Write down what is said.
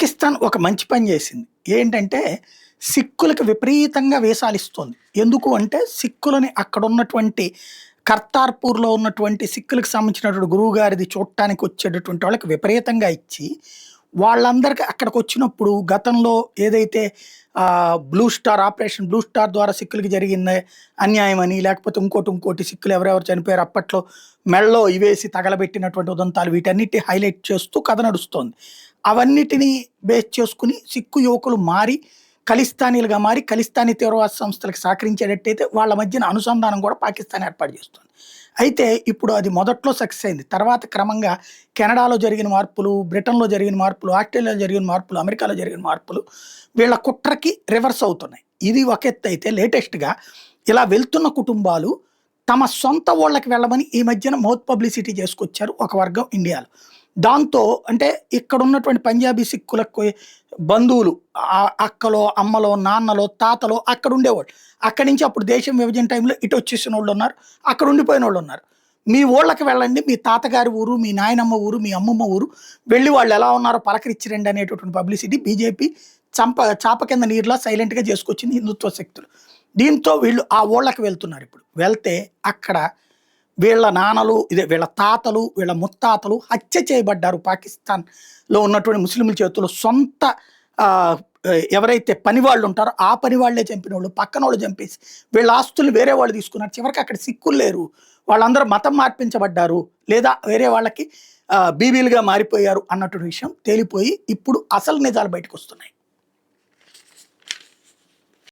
పాకిస్తాన్ ఒక మంచి పని చేసింది. ఏంటంటే, సిక్కులకి విపరీతంగా వీసాలిస్తోంది. ఎందుకు అంటే, సిక్కులని అక్కడున్నటువంటి కర్తార్‌పూర్‌లో ఉన్నటువంటి సిక్కులకి సంబంధించినటువంటి గురువుగారిది చూడటానికి వచ్చేటటువంటి వాళ్ళకి విపరీతంగా ఇచ్చి, వాళ్ళందరికి అక్కడికొచ్చినప్పుడు గతంలో ఏదైతే blue star operation blue star ద్వారా సిక్కులకి జరిగింది అన్యాయమని, లేకపోతే ఇంకోటి సిక్కులు ఎవరెవరు చనిపోయారు అప్పట్లో మెడలో ఇవేసి తగలబెట్టినటువంటి ఉదంతాలు వీటన్నిటిని హైలైట్ చేస్తూ కథ నడుస్తోంది. అవన్నిటిని బేస్ చేసుకొని సిక్కు యువకులు మారి ఖలిస్తానీలుగా మారి ఖలిస్తానీ తీవ్రవాద సంస్థలకు సహకరించేటట్టయితే వాళ్ళ మధ్యన అనుసంధానం కూడా పాకిస్తాన్ ఏర్పాటు చేస్తుంది. అయితే ఇప్పుడు అది మొదట్లో సక్సెస్ అయింది. తర్వాత క్రమంగా కెనడాలో జరిగిన మార్పులు, బ్రిటన్‌లో జరిగిన మార్పులు, ఆస్ట్రేలియాలో జరిగిన మార్పులు, అమెరికాలో జరిగిన మార్పులు వీళ్ళ కుట్రకి రివర్స్ అవుతున్నాయి. ఇది ఒక ఎత్తయితే లేటెస్ట్‌గా ఇలా వెళ్తున్న కుటుంబాలు తమ సొంత ఊళ్ళకి వెళ్ళమని ఈ మధ్యన మౌత్ పబ్లిసిటీ చేసుకొచ్చారు ఒక వర్గం ఇండియాలో. దాంతో అంటే ఇక్కడున్నటువంటి పంజాబీ సిక్కులకు బంధువులు అక్కలో, అమ్మలో, నాన్నలో, తాతలో అక్కడుండేవాళ్ళు. అక్కడి నుంచి అప్పుడు దేశం విభజన టైంలో ఇటొచ్చేసినోళ్ళున్నారు. అక్కడ ఉండిపోయినోళ్ళున్నారు. మీ ఊళ్ళకి వెళ్ళండి. మీ తాతగారి ఊరు, మీ నాయనమ్మ ఊరు, మీ అమ్మమ్మ ఊరు వెళ్ళి వాళ్ళెలా ఉన్నారో పలకరించి రండి అనేటటువంటి పబ్లిసిటీ బీజేపీ చాప కింద నీరులా సైలెంట్‌గా చేసుకొచ్చింది హిందుత్వ శక్తులు. దీంతో వీళ్ళు ఆ ఊళ్ళకి వెళ్తున్నారిప్పుడు. వెళ్తే అక్కడ వీళ్ళ నాన్నలు వీళ్ళ తాతలు, వీళ్ళ ముత్తాతలు హత్య చేయబడ్డారు పాకిస్తాన్‌లో ఉన్నటువంటి ముస్లింల చేతుల్లో. సొంత ఆహ్, ఎవరైతే పనివాళ్ళు ఉంటారో ఆ పనివాళ్ళే చంపినోళ్ళు, పక్కనోళ్ళు చంపేసి వీళ్ళ ఆస్తులు వేరే వాళ్ళు తీసుకున్నారు. చివరికి అక్కడ సిక్కులు లేరు. వాళ్ళందరూ మతం మార్పించబడ్డారు. లేదా వేరే వాళ్ళకి బీబీలుగా మారిపోయారు అన్నటువంటి విషయం తేలిపోయి ఇప్పుడు అసలు నిజాలు బయటకొస్తున్నాయి.